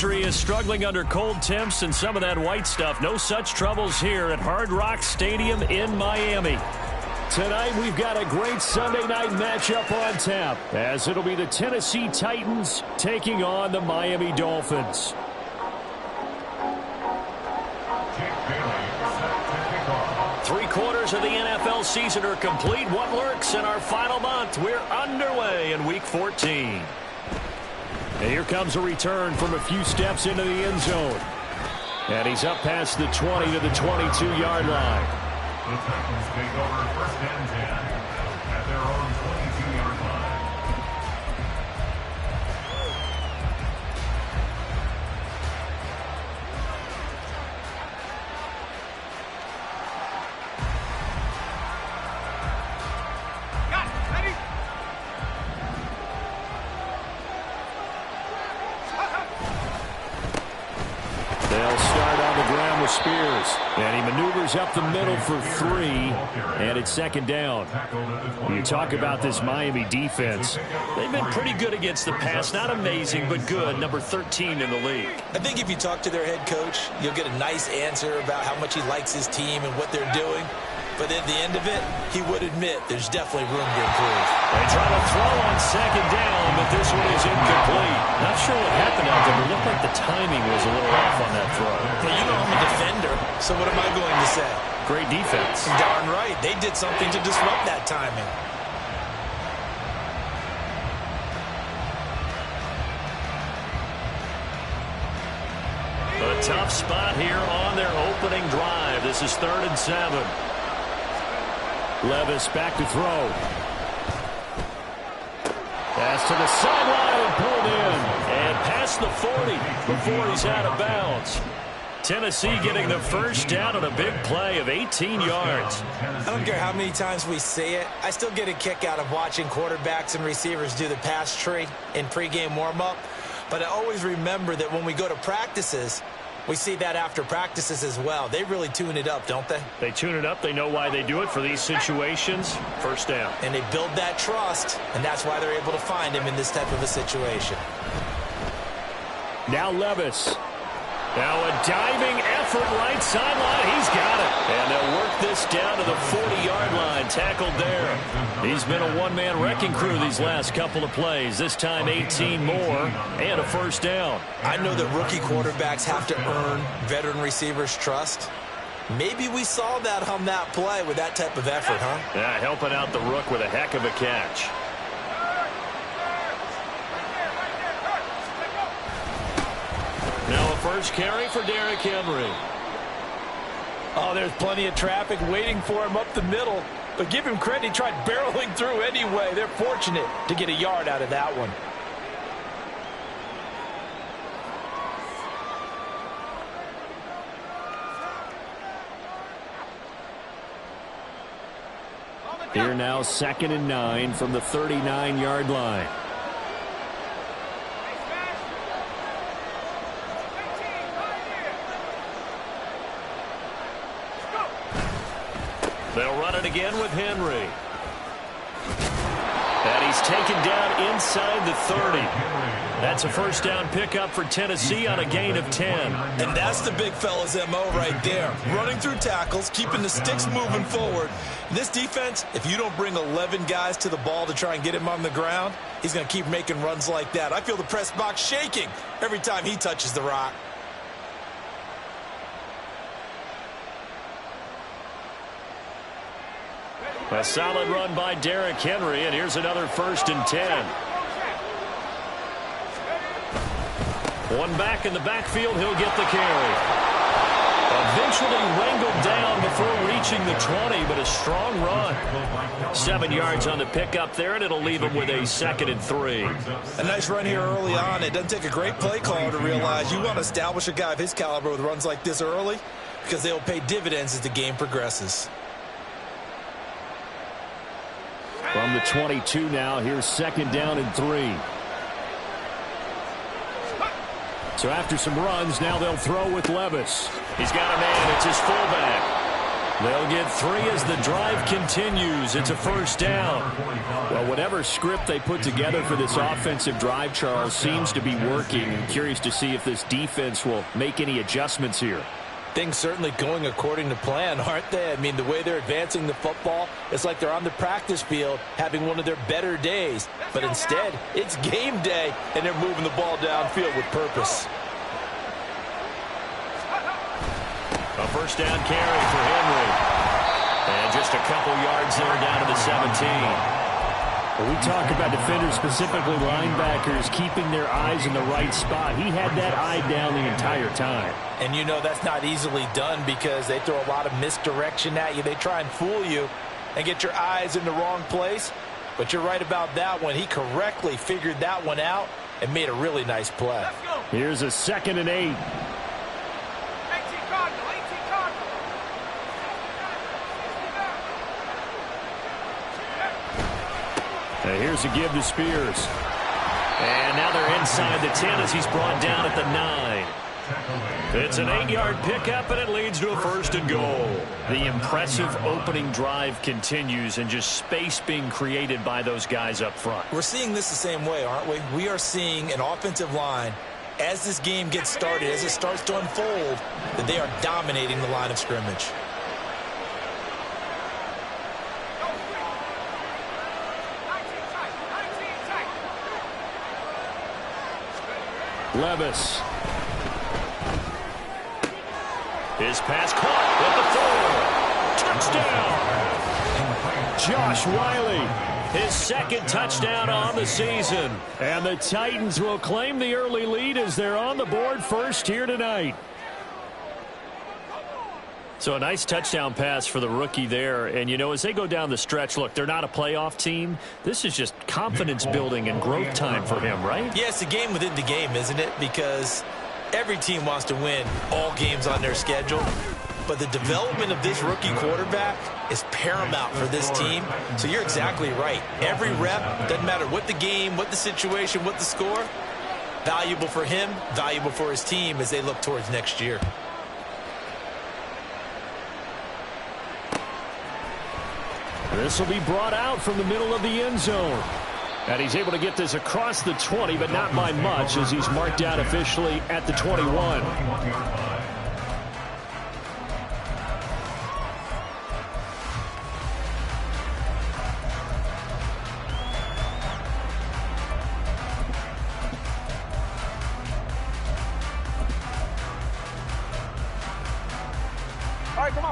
country is struggling under cold temps and some of that white stuff. No such troubles here at Hard Rock Stadium in Miami. Tonight, we've got a great Sunday night matchup on tap, as it'll be the Tennessee Titans taking on the Miami Dolphins. Three-quarters of the NFL season are complete. What lurks in our final month? We're underway in Week 14. And here comes a return from a few steps into the end zone. And he's up past the 20 to the 22-yard line. The Titans take over 1st and 10 at their own 22-yard line. They'll start on the ground with Spears. And he maneuvers up the middle for 3. And it's 2nd down. You talk about this Miami defense. They've been pretty good against the pass. Not amazing, but good. Number 13 in the league. I think if you talk to their head coach, you'll get a nice answer about how much he likes his team and what they're doing. But at the end of it, he would admit there's definitely room to improve. They try to throw on 2nd down, but this one is incomplete. Not sure what happened out there, but it looked like the timing was a little off on that throw. Well, you know I'm a defender, so what am I going to say? Great defense. Darn right. They did something to disrupt that timing. A tough spot here on their opening drive. This is 3rd and 7. Levis back to throw. Pass to the sideline and pulled in. And past the 40 before he's out of bounds. Tennessee getting the first down on a big play of 18 yards. I don't care how many times we say it. I still get a kick out of watching quarterbacks and receivers do the pass tree in pregame warm-up. But I always remember that when we go to practices, we see that after practices as well. They really tune it up, don't they? They tune it up. They know why they do it for these situations. First down. And they build that trust, and that's why they're able to find him in this type of a situation. Now Levis. Now a diving effort right sideline. He's got it. And they'll work this down to the 40-yard line. Tackled there. He's been a one-man wrecking crew these last couple of plays. This time 18 more and a first down. I know that rookie quarterbacks have to earn veteran receivers' trust. Maybe we saw that on that play with that type of effort, huh? Yeah, helping out the rook with a heck of a catch. Now a first carry for Derrick Henry. Oh, there's plenty of traffic waiting for him up the middle. But give him credit, he tried barreling through anyway. They're fortunate to get a yard out of that one. Here now 2nd and 9 from the 39-yard line. They'll run it again with Henry. And he's taken down inside the 30. That's a first down pickup for Tennessee on a gain of 10. And that's the big fella's MO right there. Running through tackles, keeping the sticks moving forward. This defense, if you don't bring 11 guys to the ball to try and get him on the ground, he's going to keep making runs like that. I feel the press box shaking every time he touches the rock. A solid run by Derrick Henry, and here's another 1st and 10. One back in the backfield, he'll get the carry. Eventually wrangled down before reaching the 20, but a strong run. 7 yards on the pickup there, and it'll leave him with a 2nd and 3. A nice run here early on. It doesn't take a great play caller to realize you want to establish a guy of his caliber with runs like this early because they'll pay dividends as the game progresses. From the 22 now, here's 2nd down and 3. So after some runs, now they'll throw with Levis. He's got a man. It's his fullback. They'll get 3 as the drive continues. It's a first down. Well, whatever script they put together for this offensive drive, Charles, seems to be working. I'm curious to see if this defense will make any adjustments here. Things certainly going according to plan, aren't they? I mean, the way they're advancing the football, it's like they're on the practice field having one of their better days. But instead, it's game day, and they're moving the ball downfield with purpose. A first down carry for Henry. And just a couple yards there down to the 17. When we talk about defenders, specifically linebackers, keeping their eyes in the right spot, he had that eye down the entire time. And you know that's not easily done because they throw a lot of misdirection at you. They try and fool you and get your eyes in the wrong place. But you're right about that one. He correctly figured that one out and made a really nice play. Here's a 2nd and 8. Here's a give to Spears. And now they're inside the 10 as he's brought down at the 9. It's an 8-yard pickup, and it leads to a 1st and goal. The impressive opening drive continues, and just space being created by those guys up front. We're seeing this the same way, aren't we? We are seeing an offensive line, as this game gets started, as it starts to unfold, that they are dominating the line of scrimmage. Levis. His pass caught at the 4. Touchdown. Josh Whyle, his 2nd touchdown on the season. And the Titans will claim the early lead as they're on the board first here tonight. So a nice touchdown pass for the rookie there. And, you know, as they go down the stretch, look, they're not a playoff team. This is just confidence building and growth time for him, right? Yeah, it's a game within the game, isn't it? Because every team wants to win all games on their schedule. But the development of this rookie quarterback is paramount for this team. So you're exactly right. Every rep, doesn't matter what the game, what the situation, what the score, valuable for him, valuable for his team as they look towards next year. This will be brought out from the middle of the end zone. And he's able to get this across the 20, but not by much as he's marked out officially at the 21.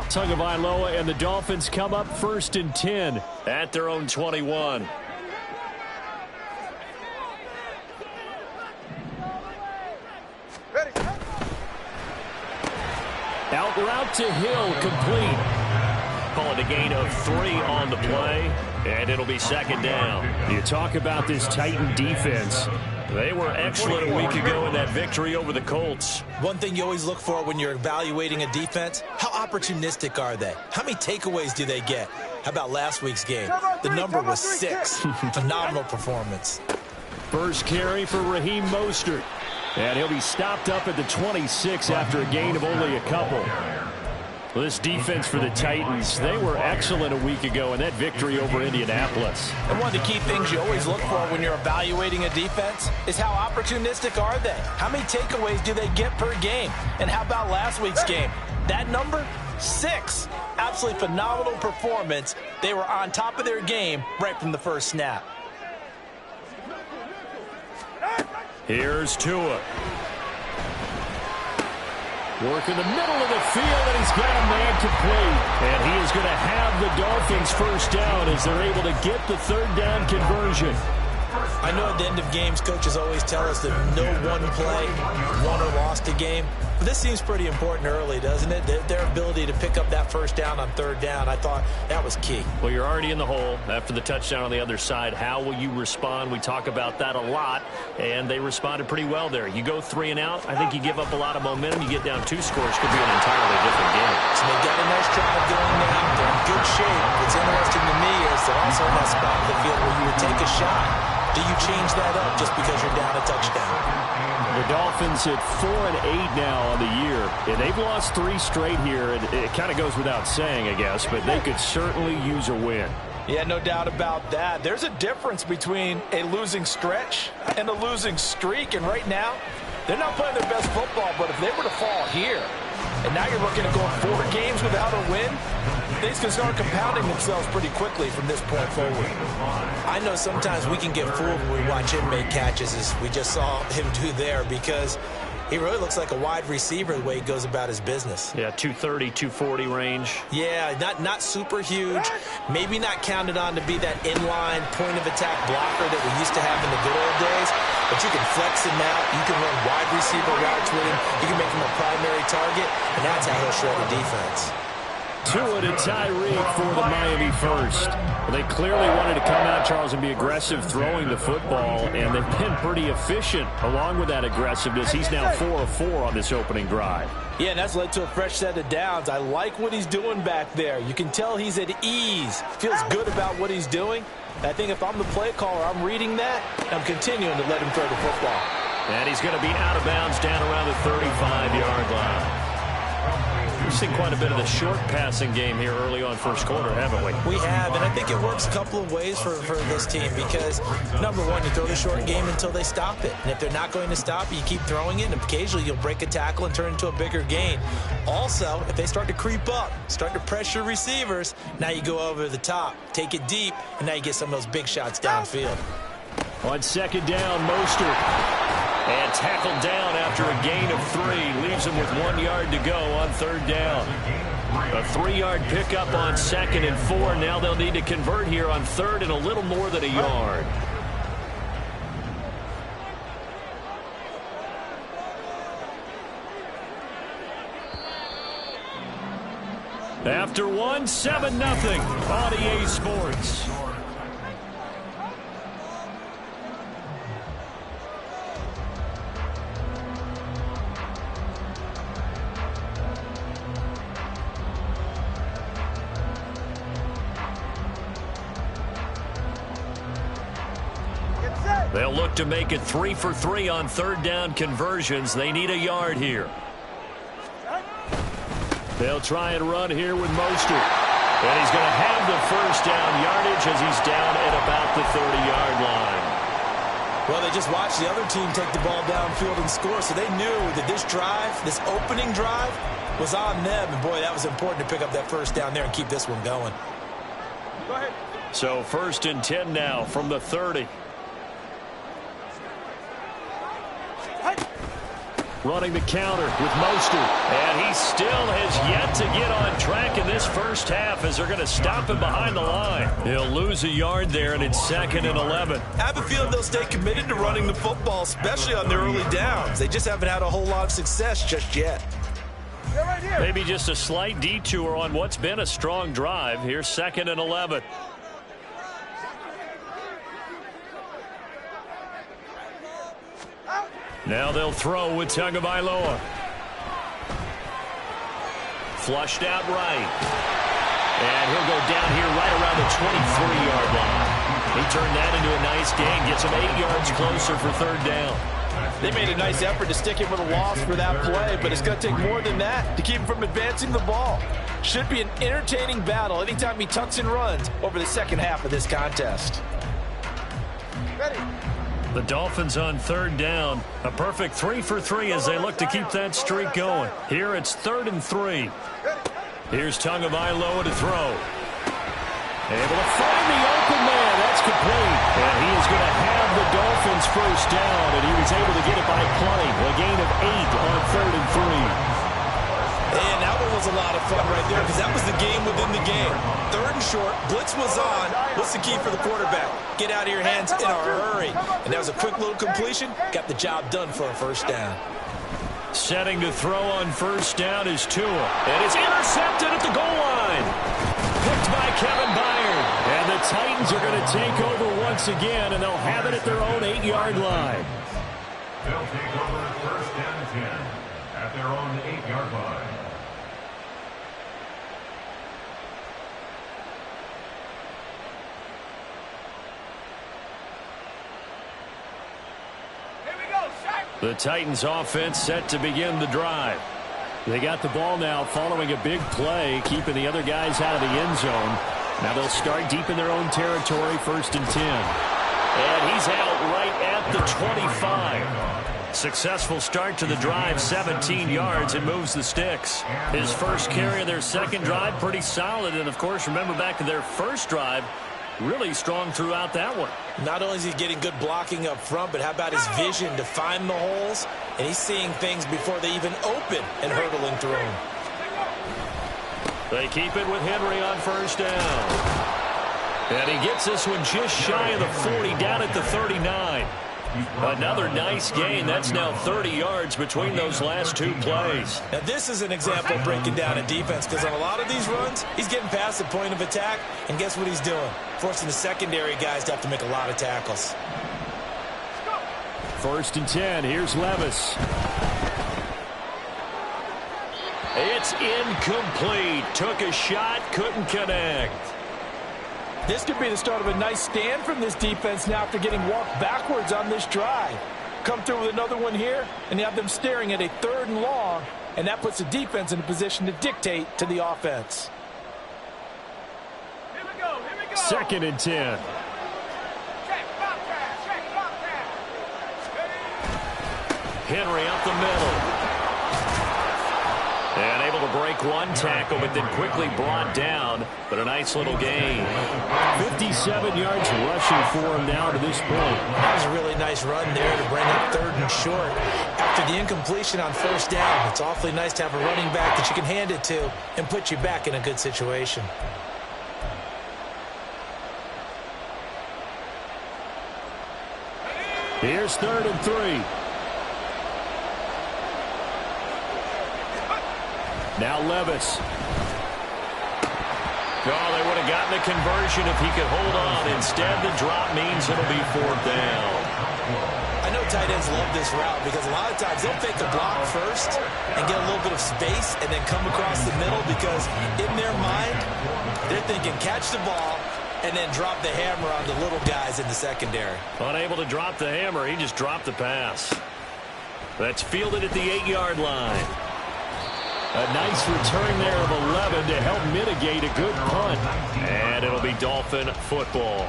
Tagovailoa and the Dolphins come up 1st and 10 at their own 21. Out route to Hill, complete. Call it a gain of 3 on the play, and it'll be 2nd down. You talk about this Titan defense. They were excellent a week ago in that victory over the Colts. One thing you always look for when you're evaluating a defense, how opportunistic are they? How many takeaways do they get? How about last week's game? The number was 6. Phenomenal performance. First carry for Raheem Mostert. And he'll be stopped up at the 26 after a gain of only a couple. Well, this defense for the Titans, they were excellent a week ago in that victory over Indianapolis. And one of the key things you always look for when you're evaluating a defense is how opportunistic are they? How many takeaways do they get per game? And how about last week's game? That number, 6. Absolutely phenomenal performance. They were on top of their game right from the first snap. Here's Tua. Work in the middle of the field, and he's got a man complete. And he is going to have the Dolphins first down as they're able to get the 3rd down conversion. I know at the end of games, coaches always tell us that no one play won or lost a game. But this seems pretty important early, doesn't it? Their ability to pick up that first down on 3rd down, I thought that was key. Well, you're already in the hole after the touchdown on the other side. How will you respond? We talk about that a lot, and they responded pretty well there. You go 3 and out, I think you give up a lot of momentum. You get down 2 scores, could be an entirely different game. So they got a nice drive going now. They're in good shape. What's interesting to me is they're also in that spot of the field where you would take a shot. Do you change that up just because you're down a touchdown? The Dolphins at 4-8 now on the year. And they've lost 3 straight here. And it kind of goes without saying, I guess, but they could certainly use a win. Yeah, no doubt about that. There's a difference between a losing stretch and a losing streak. And right now, they're not playing their best football, but if they were to fall here, and now you're looking at going 4 games without a win, things can start compounding themselves pretty quickly from this point forward. I know sometimes we can get fooled when we watch him make catches, as we just saw him do there, because he really looks like a wide receiver the way he goes about his business. Yeah, 230, 240 range. Yeah, not super huge. Maybe not counted on to be that inline point-of-attack blocker that we used to have in the good old days, but you can flex him out. You can run wide receiver routes with him. You can make him a primary target, and that's how he'll shred the defense. Tua to Tyreek for the Miami first. Well, they clearly wanted to come out, Charles, and be aggressive throwing the football, and they've been pretty efficient along with that aggressiveness. He's now 4 of 4 on this opening drive. Yeah, and that's led to a fresh set of downs. I like what he's doing back there. You can tell he's at ease. Feels good about what he's doing. I think if I'm the play caller, I'm reading that, and I'm continuing to let him throw the football. And he's going to be out of bounds down around the 35-yard line. We've seen quite a bit of the short passing game here early on first quarter, haven't we? We have, and I think it works a couple of ways for this team because, number one, you throw the short game until they stop it. And if they're not going to stop it, you keep throwing it, and occasionally you'll break a tackle and turn it into a bigger gain. Also, if they start to creep up, start to pressure receivers, now you go over the top, take it deep, and now you get some of those big shots downfield. On second down, Mostert. And tackled down after a gain of 3. Leaves him with 1 yard to go on third down. A 3-yard pickup on second and 4. Now they'll need to convert here on third and a little more than a yard. After 1, 7-0 on EA Sports. They'll look to make it 3 for 3 on third down conversions. They need a yard here. They'll try and run here with Mostert. And he's going to have the first down yardage as he's down at about the 30-yard line. Well, they just watched the other team take the ball downfield and score, so they knew that this drive, this opening drive, was on them. And, boy, that was important to pick up that first down there and keep this one going. Go ahead. So first and 10 now from the 30. Running the counter with Mostert. And he still has yet to get on track in this first half as they're going to stop him behind the line. He'll lose a yard there, and it's 2nd and 11. I have a feeling they'll stay committed to running the football, especially on their early downs. They just haven't had a whole lot of success just yet. Maybe just a slight detour on what's been a strong drive. Here's 2nd and 11. Now they'll throw with Tagovailoa. Flushed out right. And he'll go down here right around the 23-yard line. He turned that into a nice gain. Gets him 8 yards closer for third down. They made a nice effort to stick him with a loss for that play, but it's going to take more than that to keep him from advancing the ball. Should be an entertaining battle anytime he tucks and runs over the second half of this contest. Ready. The Dolphins on third down. A perfect 3 for 3 as they look to keep that streak going. Here it's 3rd and 3. Here's Tagovailoa to throw. Able to find the open man. That's complete. And he is going to have the Dolphins first down, and he was able to get it by plenty. A gain of 8 on 3rd and 3. And that one was a lot of fun right there because that was the game within the game. 3rd and short, blitz was on. What's the key for the quarterback? Get out of your hands in a hurry. And that was a quick little completion. Got the job done for a first down. Setting to throw on first down is Tua. And it's intercepted at the goal line. Picked by Kevin Byard. And the Titans are going to take over once again, and they'll have it at their own 8-yard line. They'll take over 1st and 10 at their own 8-yard line. Here we go, Shark. The Titans offense set to begin the drive. They got the ball now following a big play, keeping the other guys out of the end zone. Now they'll start deep in their own territory, 1st and 10. And he's out right at the 25. Successful start to the drive, 17 yards, and moves the sticks. His first carry of their second drive, pretty solid. And, of course, remember back to their first drive, really strong throughout that one. Not only is he getting good blocking up front, but how about his vision to find the holes? And he's seeing things before they even open and hurdling through them. They keep it with Henry on 1st down. And he gets this one just shy of the 40, down at the 39. Another nice gain. That's now 30 yards between those last two plays. Now this is an example of breaking down a defense, because on a lot of these runs, he's getting past the point of attack, and guess what he's doing? Forcing the secondary guys to have to make a lot of tackles. 1st and 10. Here's Levis. It's incomplete. Took a shot, couldn't connect. This could be the start of a nice stand from this defense now after getting walked backwards on this drive. Come through with another one here, and you have them staring at a 3rd and long, and that puts the defense in a position to dictate to the offense. Here we go. 2nd and 10. Henry up the middle. And able to break one tackle, but then quickly brought down. But a nice little gain. 57 yards rushing for him now to this point. That was a really nice run there to bring up 3rd and short. After the incompletion on 1st down, it's awfully nice to have a running back that you can hand it to and put you back in a good situation. Here's 3rd and 3. Now Levis. Oh, they would have gotten the conversion if he could hold on. Instead, the drop means it'll be 4th down. I know tight ends love this route because a lot of times they'll fake the block first and get a little bit of space and then come across the middle, because in their mind, they're thinking catch the ball and then drop the hammer on the little guys in the secondary. Unable to drop the hammer, he just dropped the pass. That's fielded at the 8-yard line. A nice return there of 11 to help mitigate a good punt. And it'll be Dolphin football.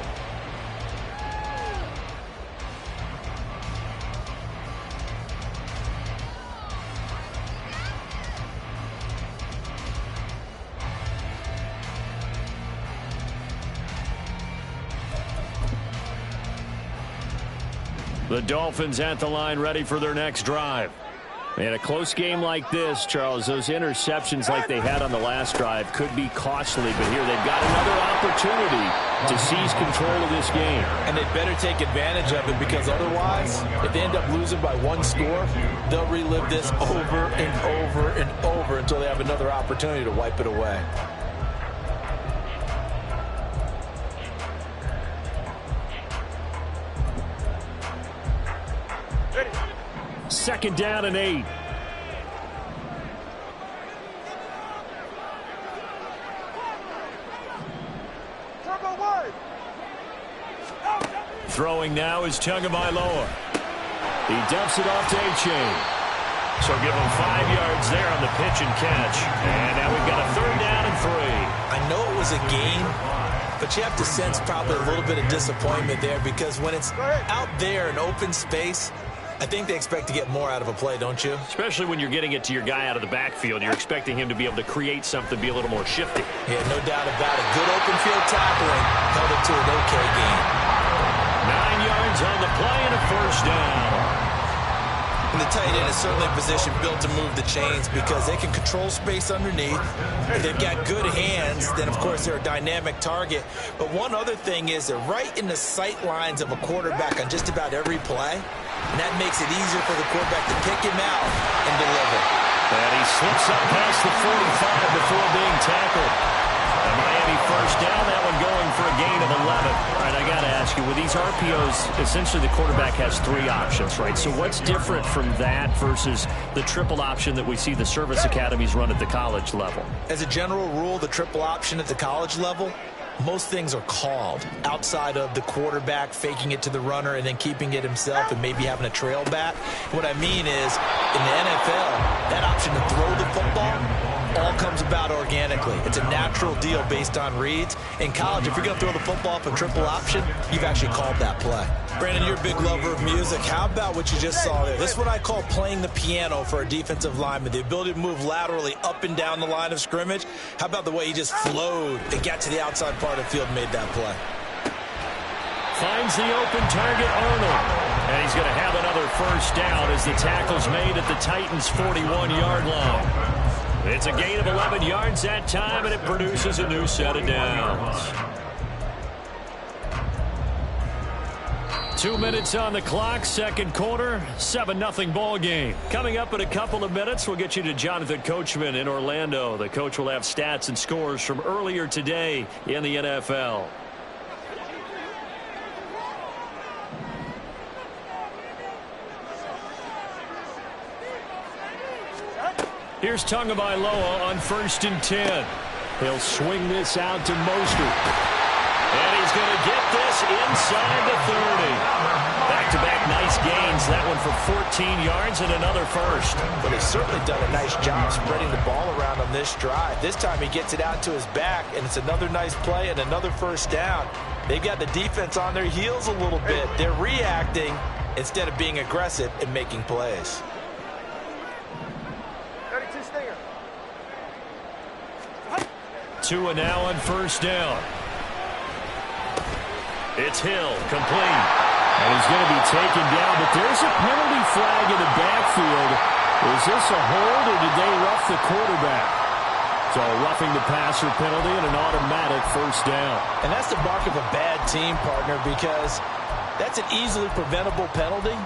The Dolphins at the line, ready for their next drive. In a close game like this, Charles, those interceptions like they had on the last drive could be costly, but here they've got another opportunity to seize control of this game. And they better take advantage of it, because otherwise, if they end up losing by 1 score, they'll relive this over and over and over until they have another opportunity to wipe it away. Second down and 8. Throwing now is Tagovailoa. He dumps it off to A-Chain. So give him 5 yards there on the pitch and catch. And now we've got a 3rd down and 3. I know it was a game, but you have to sense probably a little bit of disappointment there, because when it's out there in open space, I think they expect to get more out of a play, don't you? Especially when you're getting it to your guy out of the backfield. You're expecting him to be able to create something, be a little more shifty. Yeah, no doubt about it. Good open field tackling held it to an okay game. 9 yards on the play and a 1st down. And the tight end is certainly a position built to move the chains, because they can control space underneath. If they've got good hands, then, of course, they're a dynamic target. But one other thing is they're right in the sight lines of a quarterback on just about every play. And that makes it easier for the quarterback to pick him out and deliver. And he slips up past the 45 before being tackled. And Miami 1st down, that one going for a gain of 11. All right, I got to ask you, with these RPOs, essentially the quarterback has 3 options, right? So what's different from that versus the triple option that we see the service academies run at the college level? As a general rule, the triple option at the college level most things are called outside of the quarterback faking it to the runner and then keeping it himself and maybe having a trail back. What I mean is, in the NFL, that option to throw the football all comes about organically. It's a natural deal based on reads. In college, if you're going to throw the football up a triple option, you've actually called that play. Brandon, you're a big lover of music. How about what you just saw there? This is what I call playing the piano for a defensive lineman, the ability to move laterally up and down the line of scrimmage. How about the way he just flowed and got to the outside part of the field and made that play? Finds the open target, Arnold. And he's going to have another first down as the tackle's made at the Titans' 41-yard line. It's a gain of 11 yards that time, and it produces a new set of downs. 2 minutes on the clock, second quarter, 7-0 ball game. Coming up in a couple of minutes, we'll get you to Jonathan Coachman in Orlando. The coach will have stats and scores from earlier today in the NFL. Here's Tagovailoa on 1st and 10. He'll swing this out to Mostert. And he's going to get this inside the 30. Back-to-back nice gains. That one for 14 yards and another first. But he's certainly done a nice job spreading the ball around on this drive. This time he gets it out to his back, and it's another nice play and another first down. They've got the defense on their heels a little bit. They're reacting instead of being aggressive and making plays. Tua now on first down. It's Hill, complete. And he's going to be taken down, but there's a penalty flag in the backfield. Is this a hold, or did they rough the quarterback? So roughing the passer penalty and an automatic first down. And that's the mark of a bad team, partner, because that's an easily preventable penalty,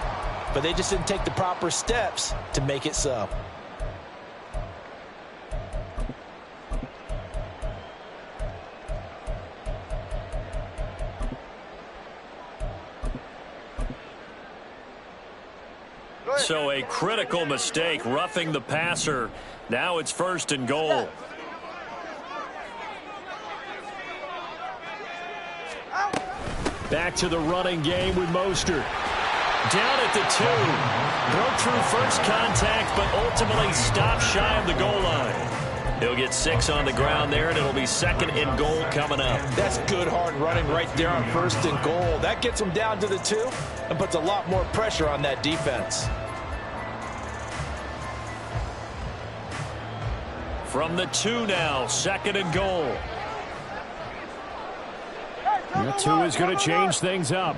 but they just didn't take the proper steps to make it so. So a critical mistake, roughing the passer. Now it's 1st and goal. Back to the running game with Mostert. Down at the 2. Broke through first contact, but ultimately stopped shy of the goal line. He'll get 6 on the ground there, and it'll be 2nd and goal coming up. That's good hard running right there on 1st and goal. That gets him down to the 2 and puts a lot more pressure on that defense. From the 2 now, 2nd and goal. That 2 is going to change things up.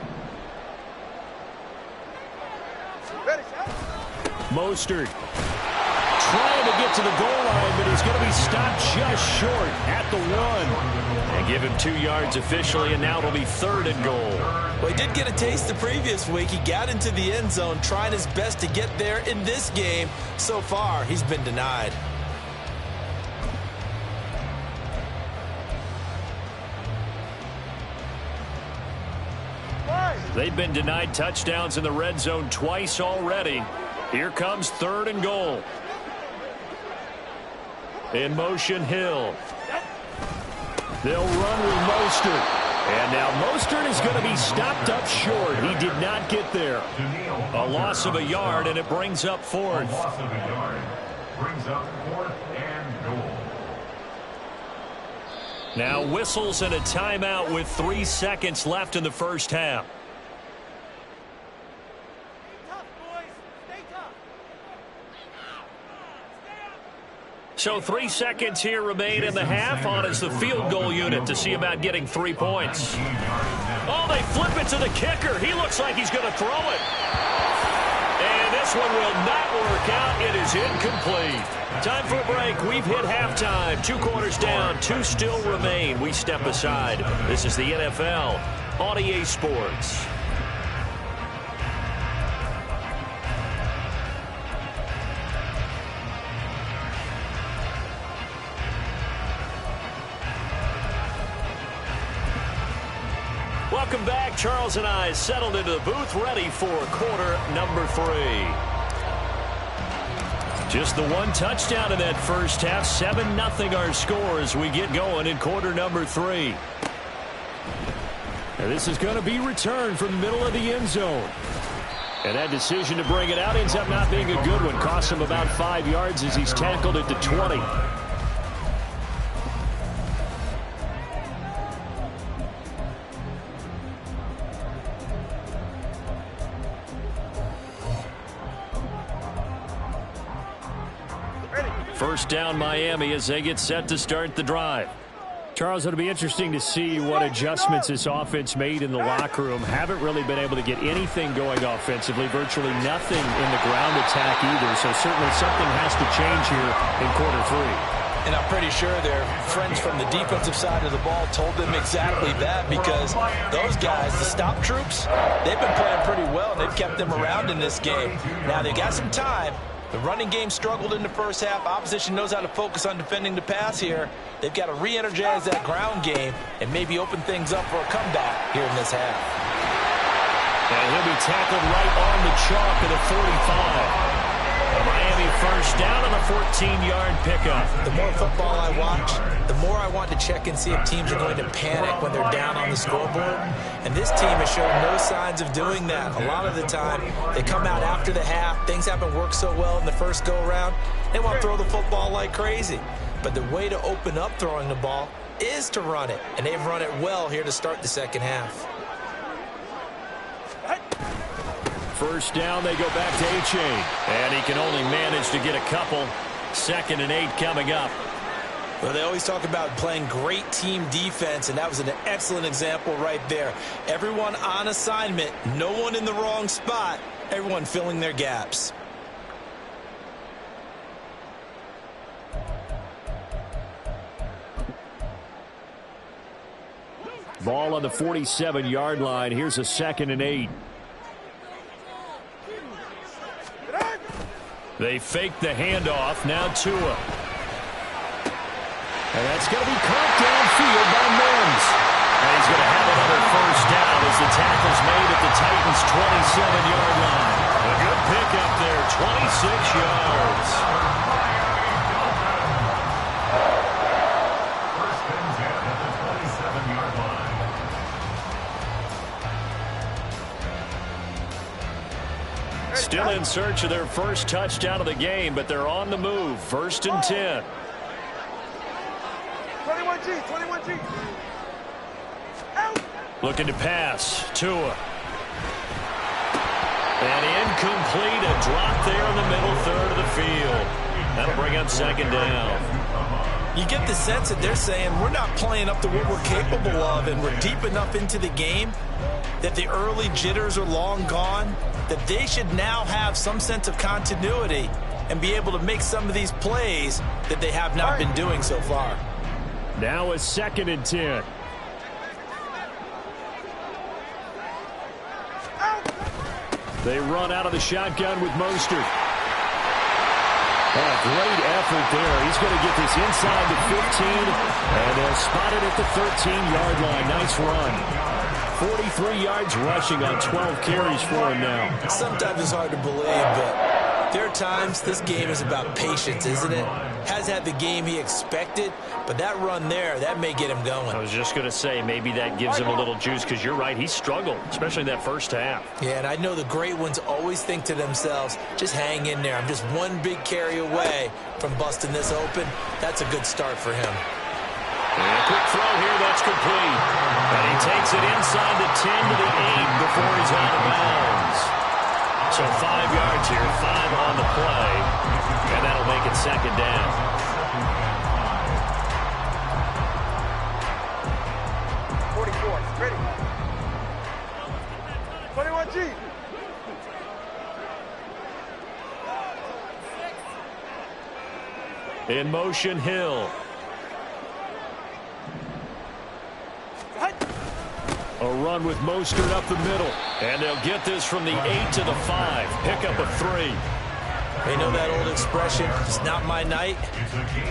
Mostert trying to get to the goal line, but he's going to be stopped just short at the 1. And give him 2 yards officially, and now it'll be 3rd and goal. Well, he did get a taste the previous week. He got into the end zone, trying his best to get there in this game. So far, he's been denied. They've been denied touchdowns in the red zone twice already. Here comes 3rd and goal. In motion, Hill. They'll run with Mostert. And now Mostert is going to be stopped up short. He did not get there. A loss of a yard, and it brings up 4th. A loss of a yard brings up 4th and goal. Now whistles and a timeout with 3 seconds left in the first half. So 3 seconds here remain in the half. On is the field goal unit to see about getting 3 points. Oh, they flip it to the kicker. He looks like he's going to throw it. And this one will not work out. It is incomplete. Time for a break. We've hit halftime. 2 quarters down. 2 still remain. We step aside. This is the NFL on EA Sports. Welcome back. Charles and I settled into the booth, ready for quarter number 3. Just the 1 touchdown in that first half. 7-0 our score as we get going in quarter number 3. And this is going to be returned from the middle of the end zone. And that decision to bring it out ends up not being a good one. Costs him about 5 yards as he's tackled at the 20. First down Miami as they get set to start the drive. Charles, it'll be interesting to see what adjustments this offense made in the locker room. Haven't really been able to get anything going offensively, virtually nothing in the ground attack either. So certainly something has to change here in quarter 3. And I'm pretty sure their friends from the defensive side of the ball told them exactly that, because those guys, the stop troops, they've been playing pretty well, and they've kept them around in this game. Now they've got some time. The running game struggled in the first half. Opposition knows how to focus on defending the pass here. They've got to re-energize that ground game and maybe open things up for a comeback here in this half. And he'll be tackled right on the chalk at the 45. A Miami first down on a 14-yard pickup. The more football I watch, the more I want to check and see if teams are going to panic when they're down on the scoreboard. And this team has shown no signs of doing that. A lot of the time, they come out after the half. Things haven't worked so well in the first go-around. They want to throw the football like crazy. But the way to open up throwing the ball is to run it. And they've run it well here to start the second half. First down, they go back to Achane. And he can only manage to get a couple. 2nd and 8 coming up. Well, they always talk about playing great team defense, and that was an excellent example right there. Everyone on assignment, no one in the wrong spot, everyone filling their gaps. Ball on the 47-yard line. Here's a 2nd and 8. They fake the handoff. Now Tua. And that's going to be caught downfield by Mims. And he's going to have another first down as the tackle's made at the Titans' 27-yard line. A good pickup there, 26 yards. First and 10 at the 27-yard line. Still in search of their first touchdown of the game, but they're on the move. 1st and 10. 21G. Looking to pass. Tua. And incomplete. A drop there in the middle third of the field. That'll bring up 2nd down. You get the sense that they're saying we're not playing up to what we're capable of, and we're deep enough into the game that the early jitters are long gone, that they should now have some sense of continuity and be able to make some of these plays that they have not been doing so far. Now a 2nd and 10. They run out of the shotgun with Mostert. Oh, great effort there. He's going to get this inside the 15, and they'll spot it at the 13-yard line. Nice run. 43 yards rushing on 12 carries for him now. Sometimes it's hard to believe, but there are times this game is about patience, isn't it? Has had the game he expected, but that run there, that may get him going. I was just going to say, maybe that gives him a little juice, because you're right, he struggled, especially that first half. Yeah, and I know the great ones always think to themselves, just hang in there. I'm just one big carry away from busting this open. That's a good start for him. And a quick throw here, that's complete. And he takes it inside the 10 to the 8 before he's out of bounds. So 5 yards here, 5 on the play. And that'll make it 2nd down. Ready. 21G. In motion, Hill. A run with Mostert up the middle. And they'll get this from the 8 to the 5. Pick up a 3. They know that old expression, it's not my night.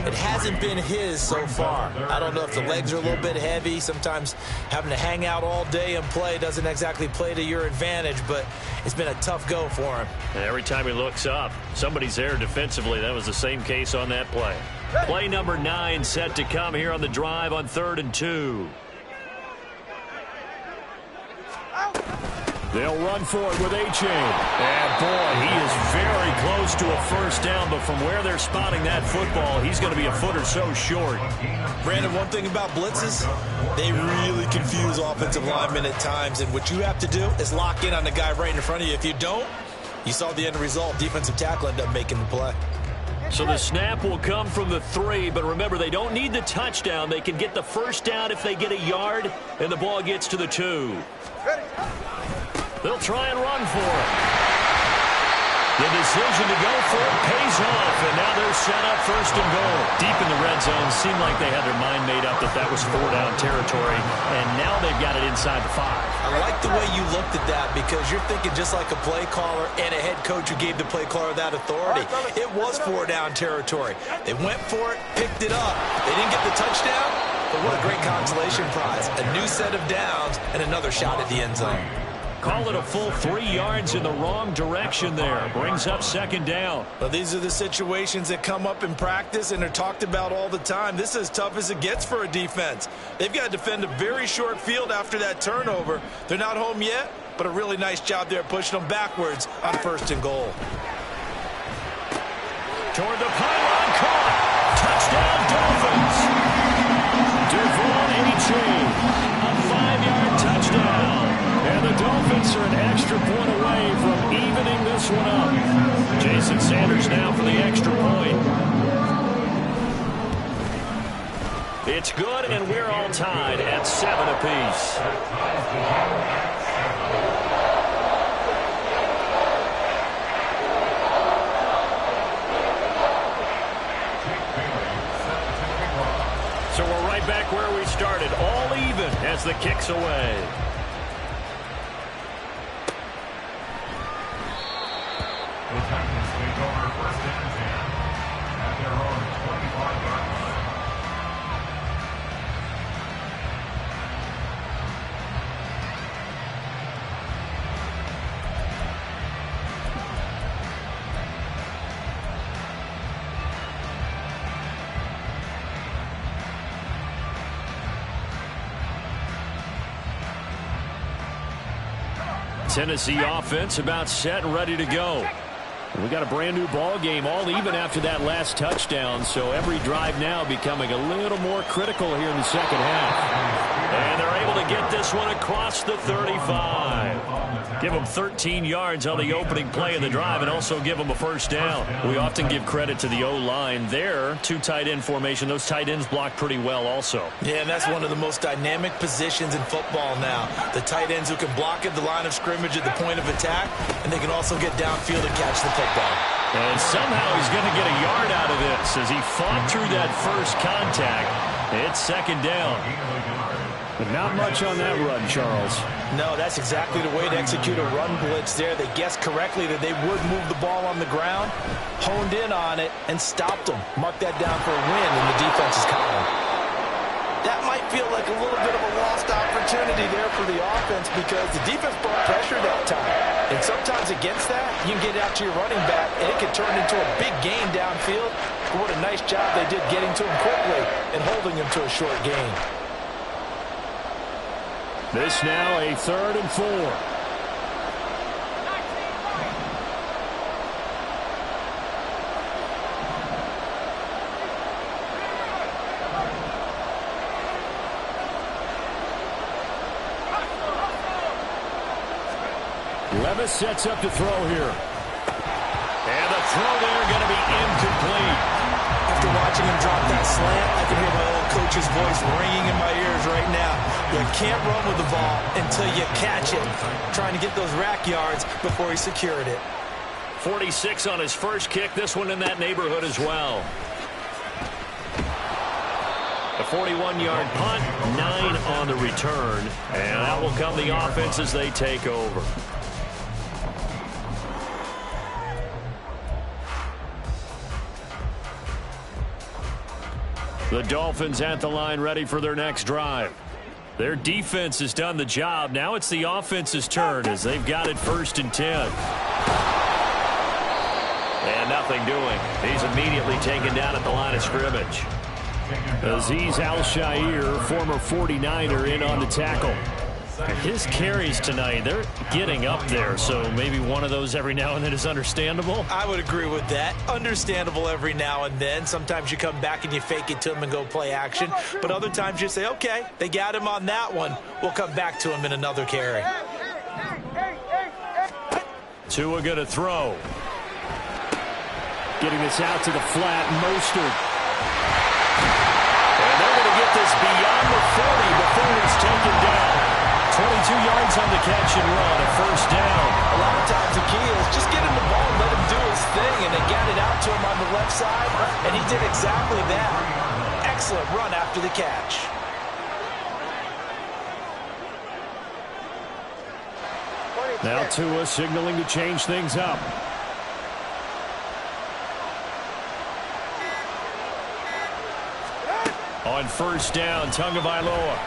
It hasn't been his so far. I don't know if the legs are a little bit heavy. Sometimes having to hang out all day and play doesn't exactly play to your advantage, but it's been a tough go for him. And every time he looks up, somebody's there defensively. That was the same case on that play. Play number 9 set to come here on the drive on 3rd and 2. They'll run for it with A-Chain. And, boy, he is very close to a first down, but from where they're spotting that football, he's going to be a foot or so short. Brandon, one thing about blitzes, they really confuse offensive linemen at times, and what you have to do is lock in on the guy right in front of you. If you don't, you saw the end result. Defensive tackle ended up making the play. So the snap will come from the 3, but remember, they don't need the touchdown. They can get the first down if they get a yard, and the ball gets to the 2. They'll try and run for it. The decision to go for it pays off, and now they're set up first and goal. Deep in the red zone, seemed like they had their mind made up that was 4-down territory, and now they've got it inside the 5. I like the way you looked at that because you're thinking just like a play caller and a head coach who gave the play caller that authority. It was 4-down territory. They went for it, picked it up. They didn't get the touchdown, but what a great consolation prize. A new set of downs and another shot at the end zone. Call it a full 3 yards in the wrong direction there. Brings up second down. Well, these are the situations that come up in practice and are talked about all the time. This is as tough as it gets for a defense. They've got to defend a very short field after that turnover. They're not home yet, but a really nice job there pushing them backwards on first and goal. Toward the pylon, caught. Touchdown, Dolphins. Devon A-Chain, a 5-yard touchdown. And the Dolphins are an extra point away from evening this one up. Jason Sanders now for the extra point. It's good, and we're all tied at 7 apiece. So we're right back where we started, all even as the kick's away. The Titans take over first and 10 at their own 25-yard line. Tennessee offense about set and ready to go. We got a brand new ball game, all even after that last touchdown, so every drive now becoming a little more critical here in the second half. And they're able to get this one across the 35. Give them 13 yards on the opening play of the drive and also give them a first down. We often give credit to the O-line there. 2 tight end formation. Those tight ends block pretty well also. Yeah, and that's one of the most dynamic positions in football now. The tight ends who can block at the line of scrimmage at the point of attack, and they can also get downfield and catch the football. And somehow he's going to get a yard out of this as he fought through that first contact. It's second down. But not much on that run, Charles. No, that's exactly the way to execute a run blitz there. They guessed correctly that they would move the ball on the ground, honed in on it, and stopped them. Marked that down for a win in the defense's column. That might feel like a little bit of a lost opportunity there for the offense because the defense brought pressure that time. And sometimes against that, you can get out to your running back, and it can turn into a big gain downfield. But what a nice job they did getting to him quickly and holding him to a short gain. This now a 3rd and 4. Levis sets up to throw here. And the throw there going to be incomplete. After watching him drop that slant, I can hear my old coach's voice ringing in my ears right now. You can't run with the ball until you catch it. Trying to get those rack yards before he secured it. 46 on his first kick. This one in that neighborhood as well. A 41-yard punt, 9 on the return. And out will come the offense as they take over. The Dolphins at the line ready for their next drive. Their defense has done the job. Now it's the offense's turn as they've got it 1st and 10. And nothing doing. He's immediately taken down at the line of scrimmage. Azeez Al-Shaair, former 49er, in on the tackle. His carries tonight, they're getting up there, so maybe one of those every now and then is understandable. I would agree with that. Understandable every now and then. Sometimes you come back and you fake it to him and go play action. But other times you say, okay, they got him on that one. We'll come back to him in another carry. Tua going to throw. Getting this out to the flat, Mostert. And they're going to get this beyond the 40 before he's taken down. 22 yards on the catch and run, a first down. A lot of times the key is just get him the ball and let him do his thing, and they got it out to him on the left side, and he did exactly that. Excellent run after the catch. Now Tua signaling to change things up. On first down, Tagovailoa.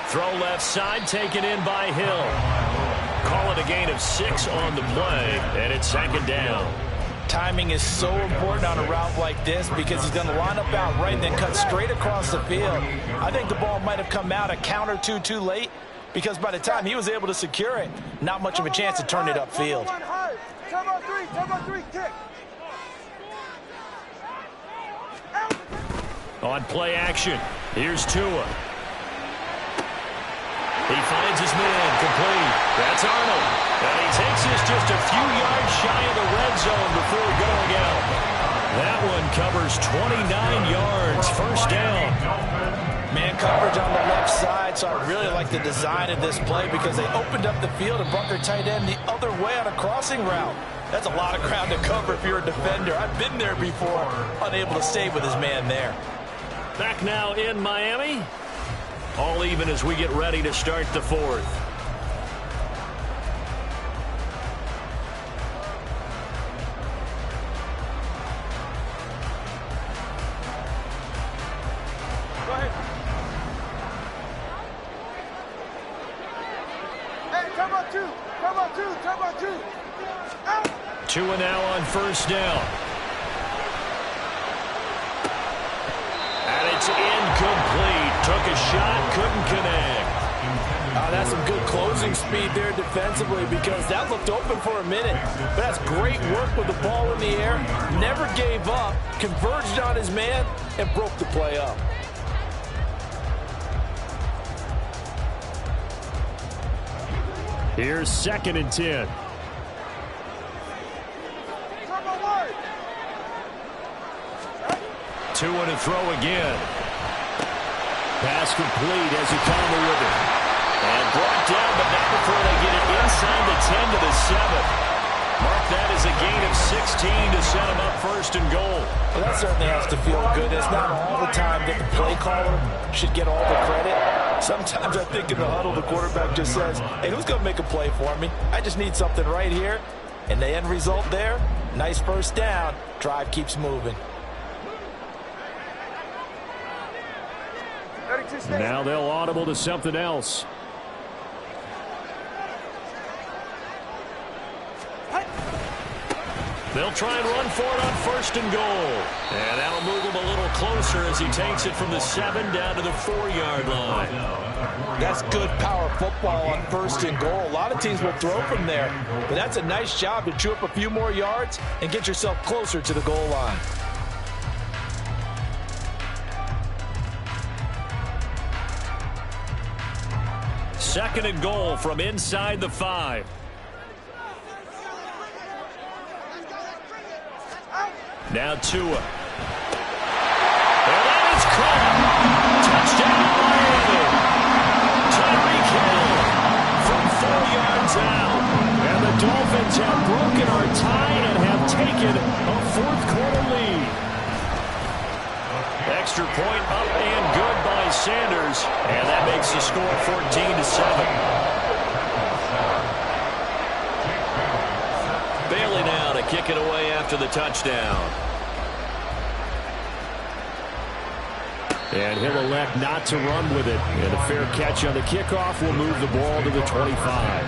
Throw left side, taken in by Hill. Call it a gain of 6 on the play, and it's second down. Timing is so important on a route like this because he's going to line up out right and then cut straight across the field. I think the ball might have come out a count or two too late because by the time he was able to secure it, not much of a chance to turn it upfield. On play action, here's Tua. He finds his man, complete. That's Arnold. And he takes this just a few yards shy of the red zone before going out. That one covers 29 yards, first down. Man coverage on the left side, so I really like the design of this play because they opened up the field and brought their tight end the other way on a crossing route. That's a lot of ground to cover if you're a defender. I've been there before, unable to stay with his man there. Back now in Miami. All even as we get ready to start the fourth. Go ahead. Hey, come on, two. Out. Tua now on first down. And it's incomplete. Took a shot, couldn't connect. That's some good closing speed there defensively because that looked open for a minute. But that's great work with the ball in the air. Never gave up, converged on his man, and broke the play up. Here's 2nd and 10. Tua to throw again. Pass complete as Okama with it. And brought down, but not before they get it inside the 10 to the 7. Mark that as a gain of 16 to set them up first and goal. Well, that certainly has to feel good. It's not all the time that the play caller should get all the credit. Sometimes I think in the huddle, the quarterback just says, hey, who's going to make a play for me? I just need something right here. And the end result there, nice first down. Drive keeps moving. Now they'll audible to something else. They'll try and run for it on first and goal. And that'll move him a little closer as he takes it from the 7 down to the 4-yard line. That's good power football on first and goal. A lot of teams will throw from there. But that's a nice job to chew up a few more yards and get yourself closer to the goal line. Second and goal from inside the 5. Now Tua. And that is caught. Touchdown Miami. Tyreek Hill from 4 yards out. And the Dolphins have broken our tie and have taken a fourth-quarter lead. Extra point up and good by Sanders. And that makes the score 14-7. Bailey now to kick it away after the touchdown. And he'll elect not to run with it. And a fair catch on the kickoff will move the ball to the 25.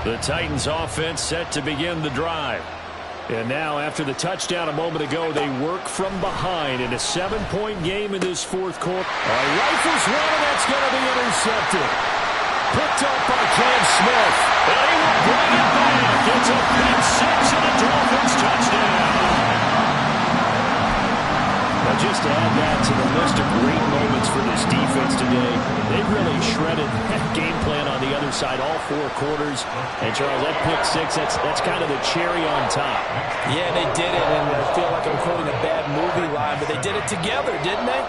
The Titans offense set to begin the drive. And now, after the touchdown a moment ago, they work from behind in a 7-point game in this fourth quarter. Rifles one, and that's going to be intercepted. Picked up by Cam Smith. And he will bring it back. It's a pick six and a Dolphins touchdown. Now, just to add that to the list of great moments for this defense today, they really shredded that game plan on the other side all 4 quarters. And, Charles, that pick six, that's kind of the cherry on top. Yeah, they did it, and I feel like I'm quoting a bad movie line, but they did it together, didn't they?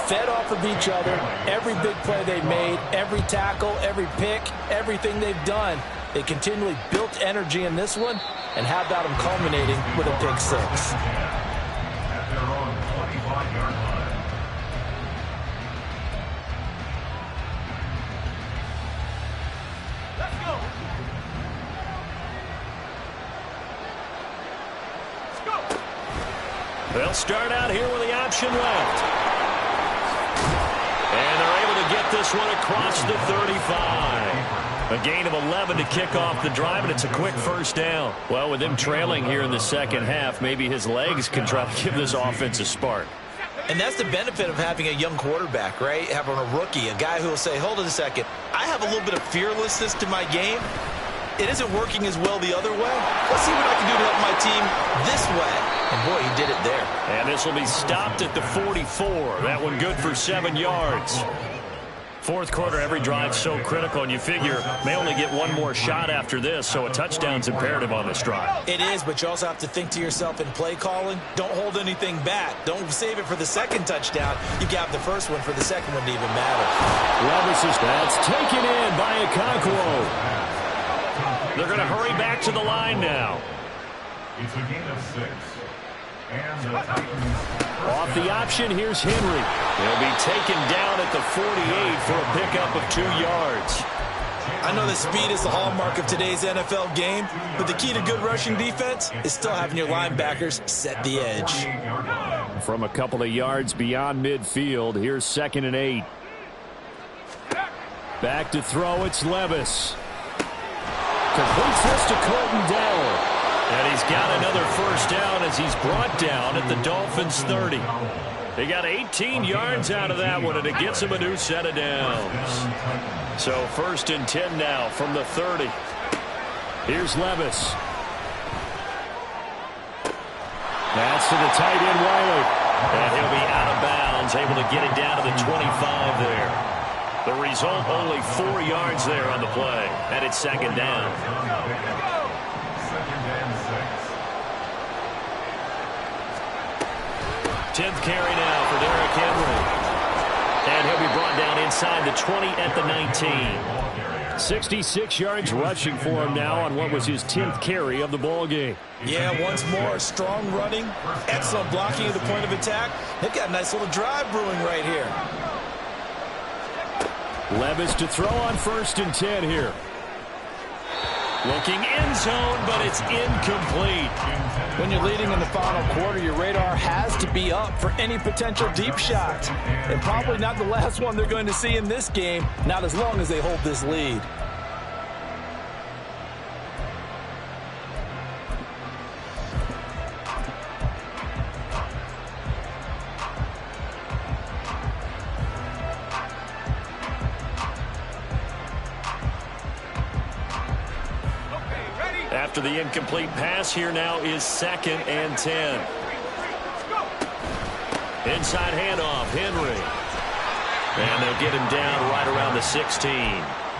Fed off of each other, every big play they made, every tackle, every pick, everything they've done. They continually built energy in this one, and how about them culminating with a pick six? At their own 25-yard line. Let's go. Let's go. They'll start out here with the option left. And they're able to get this one across the 35. A gain of 11 to kick off the drive, and it's a quick first down. Well, with him trailing here in the second half, maybe his legs can try to give this offense a spark. And that's the benefit of having a young quarterback, right? Having a rookie, a guy who will say, hold it a second, I have a little bit of fearlessness to my game. It isn't working as well the other way. Let's see what I can do to help my team this way. And, boy, he did it there. And this will be stopped at the 44. That one good for 7 yards. Fourth quarter, every drive so critical, and you figure may only get one more shot after this, so a touchdown's imperative on this drive. It is, but you also have to think to yourself in play calling, don't hold anything back. Don't save it for the second touchdown. You got the first one for the second one to even matter. Levis is that's taken in by Okonkwo. They're going to hurry back to the line now. It's a gain of 6. And the Titans Off the option, here's Henry. He'll be taken down at the 48 for a pickup of 2 yards. I know that speed is the hallmark of today's NFL game, but the key to good rushing defense is still having your linebackers set the edge. 28-yard line. From a couple of yards beyond midfield, here's 2nd and 8. Back to throw, it's Levis. Completes this to Colton Dowell. And he's got another first down as he's brought down at the Dolphins' 30. They got 18 yards out of that one, and it gets him a new set of downs. So 1st and 10 now from the 30. Here's Levis. That's to the tight end, Wiley. And he'll be out of bounds, able to get it down to the 25 there. The result, only 4 yards there on the play. And it's 2nd down. 10th carry now for Derrick Henry. And he'll be brought down inside the 20 at the 19. 66 yards rushing for him now on what was his 10th carry of the ball game. Yeah, once more, strong running, excellent blocking at the point of attack. They've got a nice little drive brewing right here. Levis to throw on 1st and 10 here. Looking end zone, but it's incomplete. When you're leading in the final quarter, your radar has to be up for any potential deep shots. And probably not the last one they're going to see in this game, not as long as they hold this lead. After the incomplete pass, here now is 2nd and 10. Inside handoff, Henry. And they'll get him down right around the 16.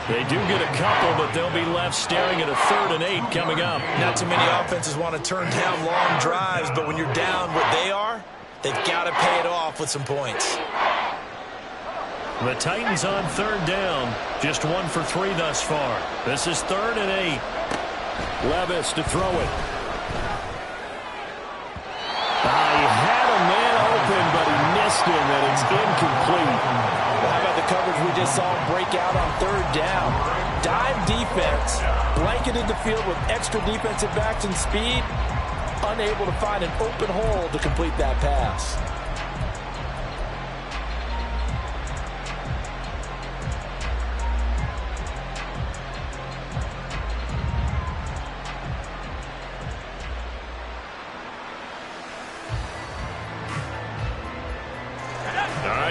They do get a couple, but they'll be left staring at a 3rd and 8 coming up. Not too many offenses want to turn down long drives, but when you're down what they are, they've got to pay it off with some points. The Titans on 3rd down. Just 1 for 3 thus far. This is 3rd and 8. Levis to throw it. He had a man open, but he missed him, and it's incomplete. Well, how about the coverage we just saw break out on 3rd down? Dime defense, blanketed the field with extra defensive backs and speed, unable to find an open hole to complete that pass.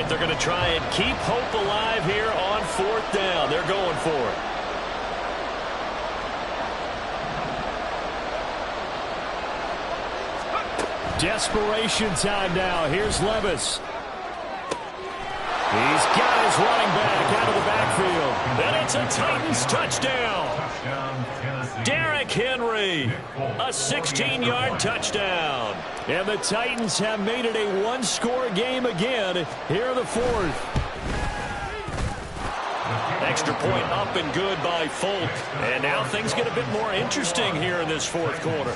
right, they're going to try and keep hope alive here on 4th down. They're going for it. Desperation time now. Here's Levis. He's got his running back out of the backfield. And it's a Titans touchdown. Derrick Henry, a 16-yard touchdown. And the Titans have made it a one-score game again here in the 4th. Extra point up and good by Folk. And now things get a bit more interesting here in this 4th quarter.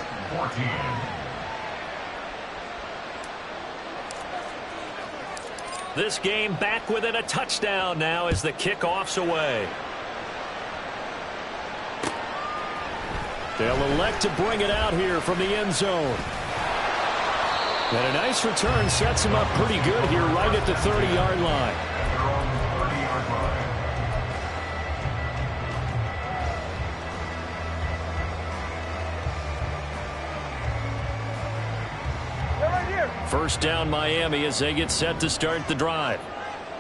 This game back within a touchdown now as the kickoff's away. They'll elect to bring it out here from the end zone. And a nice return sets him up pretty good here right at the 30-yard line. First down Miami as they get set to start the drive.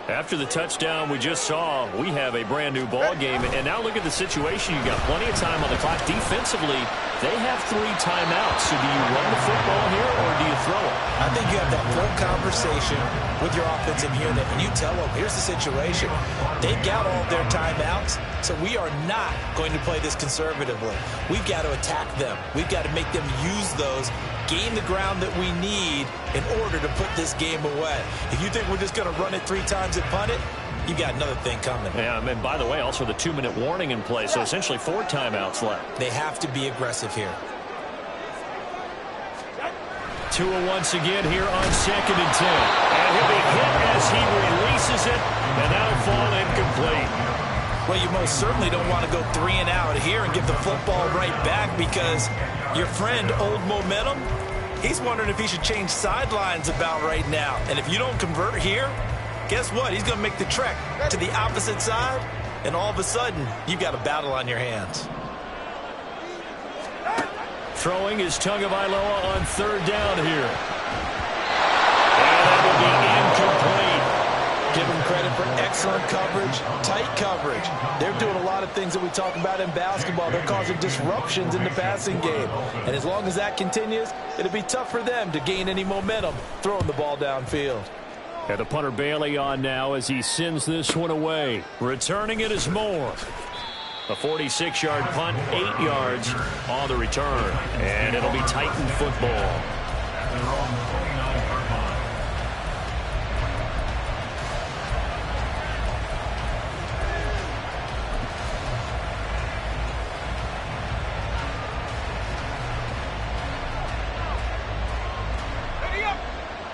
After the touchdown we just saw, we have a brand new ball game. And now look at the situation. You got plenty of time on the clock. Defensively, they have 3 timeouts. So do you run the football here or do you throw it? I think you have that full conversation with your offensive unit, and you tell them, here's the situation. They've got all of their timeouts, so we are not going to play this conservatively. We've got to attack them. We've got to make them use those, gain the ground that we need in order to put this game away. If you think we're just going to run it 3 times and punt it, you got another thing coming. Yeah, and by the way, also the 2-minute warning in play, so essentially 4 timeouts left. They have to be aggressive here. Tua once again here on 2nd and 10. And he'll be hit as he releases it, and that'll fall incomplete. Well, you most certainly don't want to go 3 and out here and give the football right back, because your friend, Old Momentum, he's wondering if he should change sidelines about right now. And if you don't convert here, guess what? He's going to make the trek to the opposite side, and all of a sudden, you've got a battle on your hands. Throwing is Tagovailoa on 3rd down here. And that will be incomplete. Give them credit for excellent coverage, tight coverage. They're doing a lot of things that we talk about in basketball. They're causing disruptions in the passing game. And as long as that continues, it'll be tough for them to gain any momentum throwing the ball downfield. And the punter Bailey on now as he sends this one away. Returning it is Moore. A 46-yard punt, 8 yards on the return. And it'll be Titan football.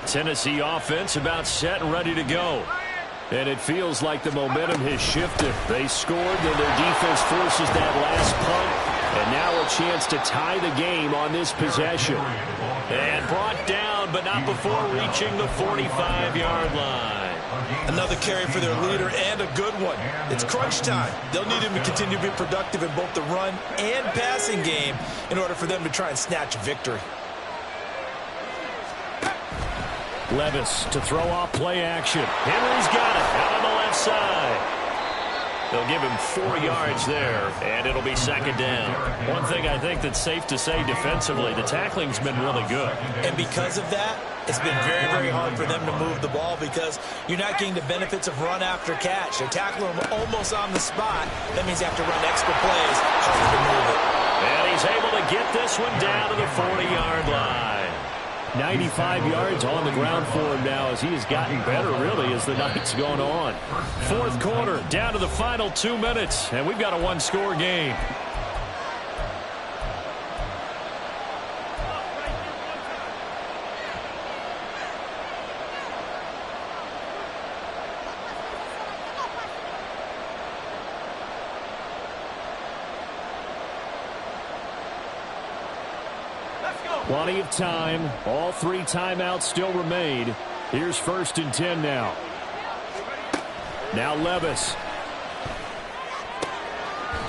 Tennessee offense about set and ready to go. And it feels like the momentum has shifted. They scored, then their defense forces that last punt. And now a chance to tie the game on this possession. And brought down, but not before reaching the 45-yard line. Another carry for their leader, and a good one. It's crunch time. They'll need him to continue to be productive in both the run and passing game in order for them to try and snatch a victory. Levis to throw off play action. Henry's got it out on the left side. They'll give him 4 yards there, and it'll be 2nd down. One thing I think that's safe to say defensively, the tackling's been really good. And because of that, it's been very, very hard for them to move the ball because you're not getting the benefits of run after catch. They're tackling them almost on the spot. That means you have to run extra plays, harder to move it. And he's able to get this one down to the 40-yard line. 95 yards on the ground for him now as he has gotten better, really, as the night's gone on. 4th quarter, down to the final 2 minutes, and we've got a one-score game. Plenty of time. All 3 timeouts still remain. Here's 1st and 10 now. Now Levis.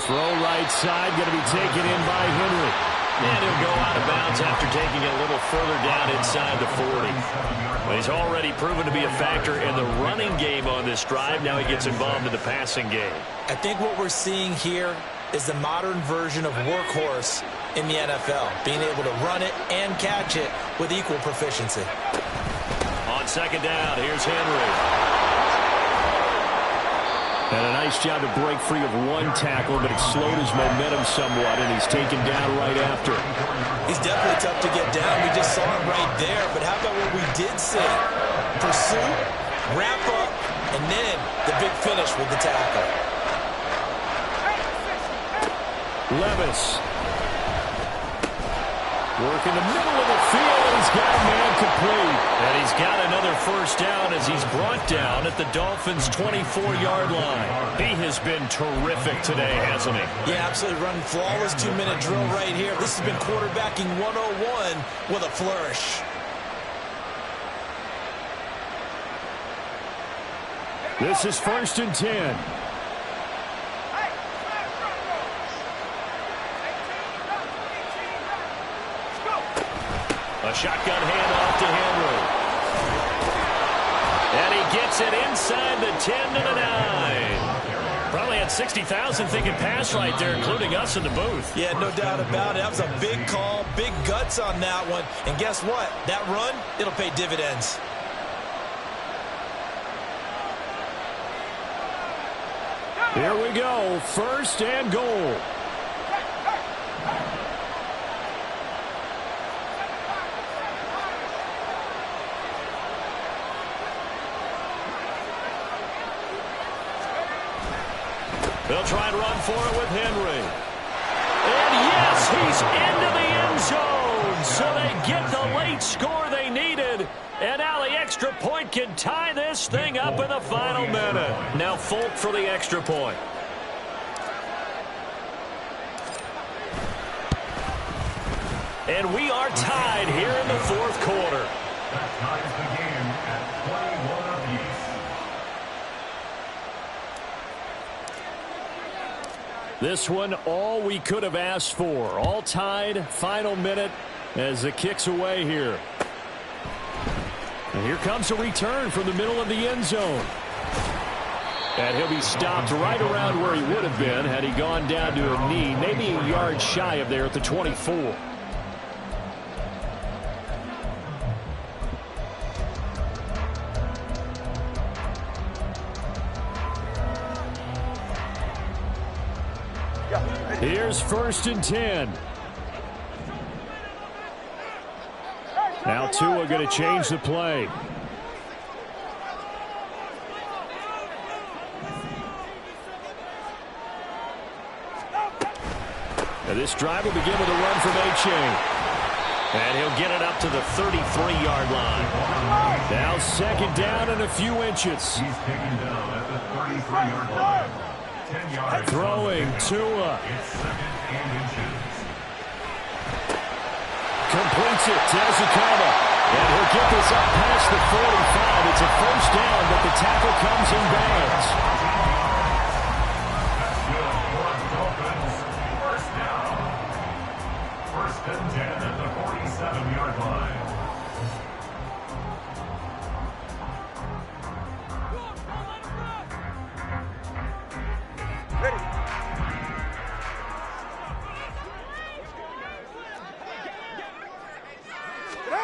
Throw right side, going to be taken in by Henry. And he'll go out of bounds after taking it a little further down inside the 40. But he's already proven to be a factor in the running game on this drive. Now he gets involved in the passing game. I think what we're seeing here is the modern version of workhorse in the NFL, being able to run it and catch it with equal proficiency. On second down, here's Henry. And a nice job to break free of one tackle, but it slowed his momentum somewhat, and he's taken down right after. He's definitely tough to get down. We just saw it right there, but how about what we did see? Pursuit, wrap up, and then the big finish with the tackle. Levis. Work in the middle of the field, and he's got a man complete. And he's got another first down as he's brought down at the Dolphins' 24-yard line. He has been terrific today, hasn't he? Yeah, absolutely. Running flawless 2-minute drill right here. This has been quarterbacking 101 with a flourish. This is 1st and 10. A shotgun handoff to Henry. And he gets it inside the 10 to the 9. Probably had 60,000 thinking pass right there, including us in the booth. Yeah, no doubt about it. That was a big call, big guts on that one. And guess what? That run, it'll pay dividends. Here we go. 1st and goal. They'll try and run for it with Henry. And yes, he's into the end zone. So they get the late score they needed. And now the extra point can tie this thing up in the final minute. Now Folk for the extra point. And we are tied here in the 4th quarter. That ties the game at 21 apiece. This one, all we could have asked for. All tied, final minute as the kick's away here. And here comes a return from the middle of the end zone. And he'll be stopped right around where he would have been had he gone down to a knee, maybe a yard shy of there at the 24. Here's 1st and 10. Now Tua going to change the play. And this drive will begin with a run from A-Chain. And he'll get it up to the 33-yard line. Now 2nd down and a few inches. He's taken down at the 33-yard line. 10 yards. Throwing Tua. It's 2nd and inches. Completes it to Ezekama. And he'll get this up past the 45. It's a first down, but the tackle comes in bounds. That's good for the Dolphins. First down. 1st and 10 at the 47-yard line.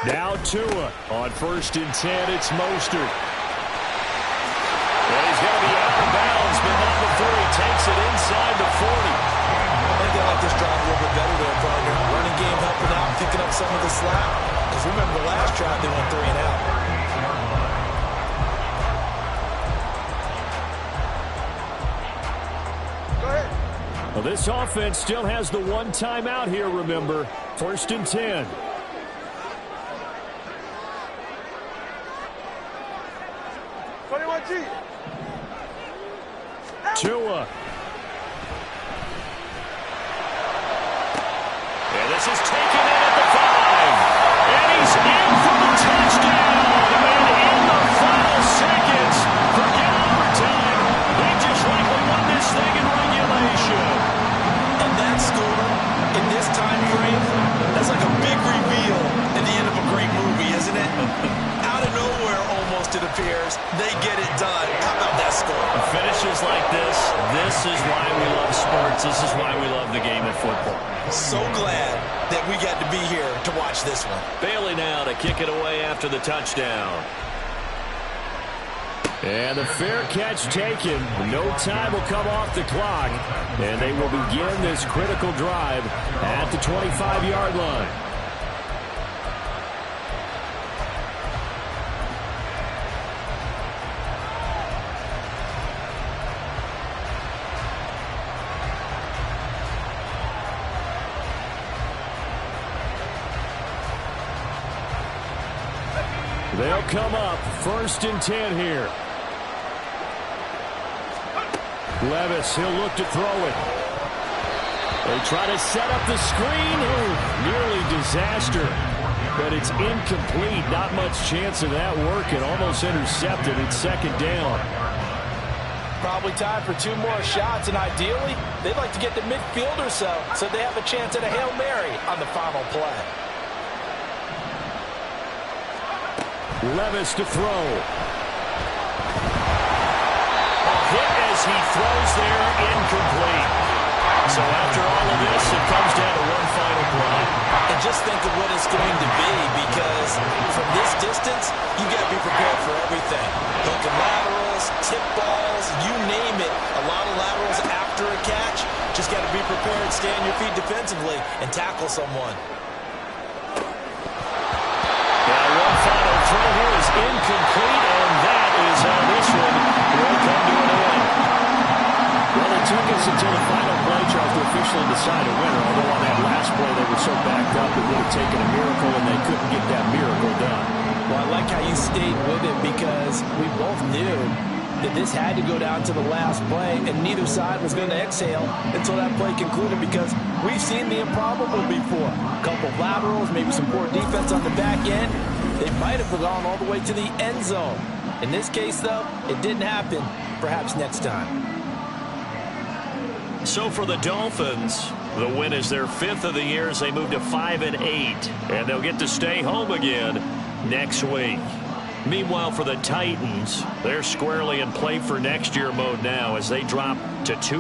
Now Tua on 1st and 10. It's Mostert. And he's going to be out of bounds, but not before he takes it inside the 40. I think they like this drive a little bit better there, partner. Running game helping out, picking up some of the slack. Because remember the last drive, they went 3 and out. Go ahead. Well, this offense still has the one timeout here, remember. 1st and 10. Tua. And this is taken in at the 5. And he's in for the touchdown. And in the final seconds, forget overtime. They just likely won this thing in regulation. And that score, in this time frame, Lance, this is why we love the game of football. So glad that we got to be here to watch this one. Bailey now to kick it away after the touchdown. And the fair catch taken. No time will come off the clock. And they will begin this critical drive at the 25-yard line. They'll come up 1st and 10 here. Levis, he'll look to throw it. They try to set up the screen. Oh, nearly disaster. But it's incomplete. Not much chance of that working. Almost intercepted. It's 2nd down. Probably time for 2 more shots, and ideally, they'd like to get to midfield or so they have a chance at a Hail Mary on the final play. Levis to throw. A hit as he throws there, incomplete. So after all of this, it comes down to one final play. And just think of what it's going to be, because from this distance, you got to be prepared for everything. Hook and laterals, tip balls, you name it. A lot of laterals after a catch. Just got to be prepared, stay on your feet defensively, and tackle someone. One final throw here is incomplete, and that is how this one will come to an end. Well, it took us until the final play, Charles, to officially decide a winner, although on that last play they were so backed up it would have taken a miracle, and they couldn't get that miracle done. Well, I like how you stayed with it, because we both knew that this had to go down to the last play, and neither side was going to exhale until that play concluded, because we've seen the improbable before. A couple of laterals, maybe some poor defense on the back end. They might have gone all the way to the end zone. In this case, though, it didn't happen. Perhaps next time. So for the Dolphins, the win is their 5th of the year as they move to 5-8, and they'll get to stay home again next week. Meanwhile, for the Titans, they're squarely in play for next year mode now as they drop to 2.